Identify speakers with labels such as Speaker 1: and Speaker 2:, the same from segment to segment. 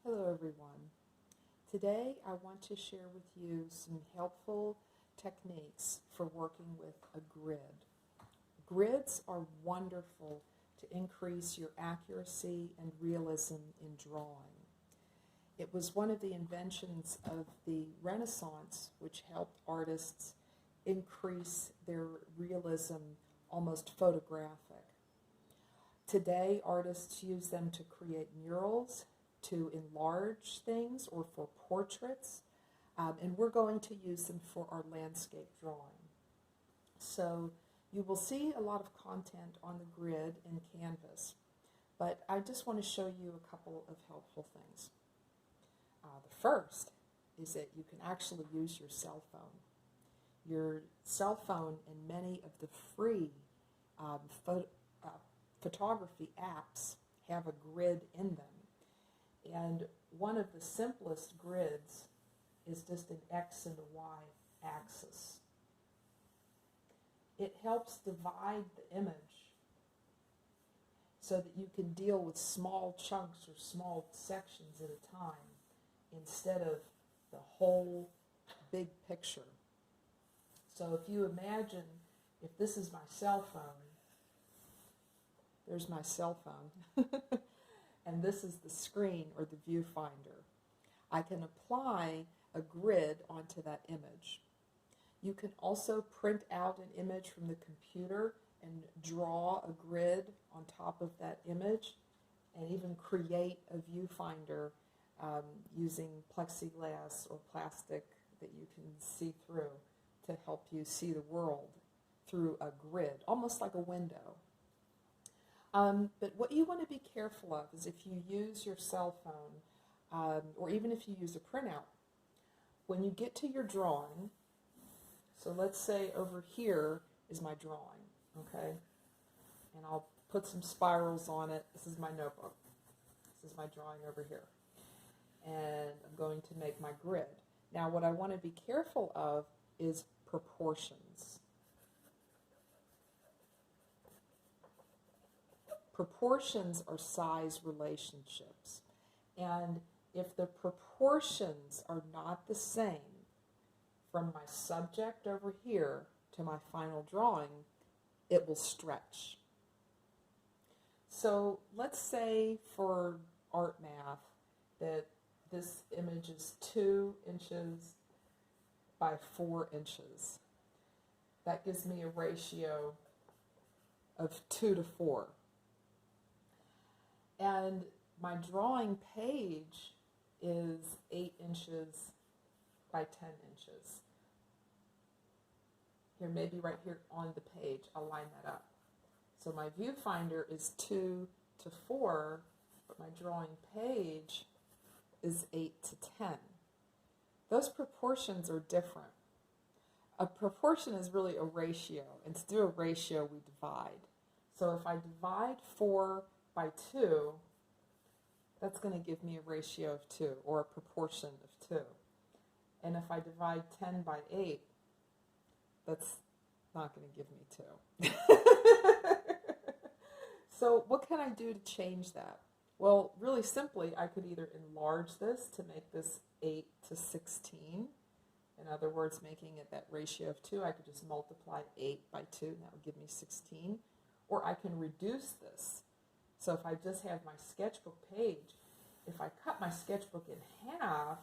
Speaker 1: Hello everyone. Today I want to share with you some helpful techniques for working with a grid. Grids are wonderful to increase your accuracy and realism in drawing. It was one of the inventions of the Renaissance which helped artists increase their realism, almost photographic. Today artists use them to create murals, to enlarge things, or for portraits, and we're going to use them for our landscape drawing. So you will see a lot of content on the grid in Canvas, but I just want to show you a couple of helpful things. The first is that you can actually use your cell phone. Your cell phone and many of the free photography apps have a grid in them. And one of the simplest grids is just an X and a Y axis. It helps divide the image so that you can deal with small chunks or small sections at a time instead of the whole big picture. So if you imagine, if this is my cell phone, there's my cell phone. And this is the screen or the viewfinder. I can apply a grid onto that image. You can also print out an image from the computer and draw a grid on top of that image, and even create a viewfinder using plexiglass or plastic that you can see through to help you see the world through a grid, almost like a window. But what you want to be careful of is if you use your cell phone, or even if you use a printout, when you get to your drawing, so let's say over here is my drawing, okay? And I'll put some spirals on it. This is my notebook. This is my drawing over here. And I'm going to make my grid. Now what I want to be careful of is proportions. Proportions are size relationships, and if the proportions are not the same from my subject over here to my final drawing, it will stretch. So let's say for art math that this image is 2 inches by 4 inches. That gives me a ratio of 2 to 4. And my drawing page is 8 inches by 10 inches. Here, maybe right here on the page, I'll line that up. So my viewfinder is 2 to 4, but my drawing page is 8 to 10. Those proportions are different. A proportion is really a ratio, and to do a ratio, we divide. So if I divide 4 by 2, that's going to give me a ratio of 2, or a proportion of 2. And if I divide 10 by 8, that's not going to give me 2. So what can I do to change that? Well, really simply, I could either enlarge this to make this 8 to 16. In other words, making it that ratio of 2, I could just multiply 8 by 2, and that would give me 16. Or I can reduce this. So if I just have my sketchbook page, if I cut my sketchbook in half,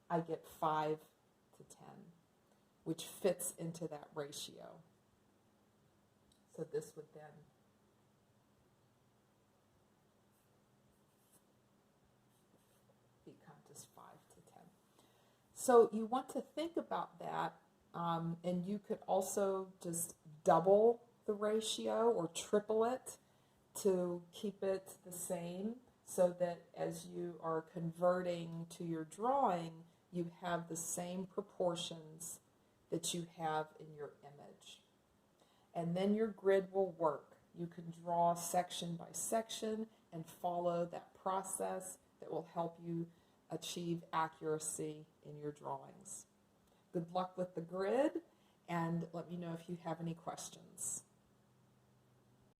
Speaker 1: I get 5 to 10, which fits into that ratio. So this would then become just 5 to 10. So you want to think about that, and you could also just double the ratio or triple it to keep it the same, so that as you are converting to your drawing, you have the same proportions that you have in your image. And then your grid will work. You can draw section by section and follow that process that will help you achieve accuracy in your drawings. Good luck with the grid, and let me know if you have any questions.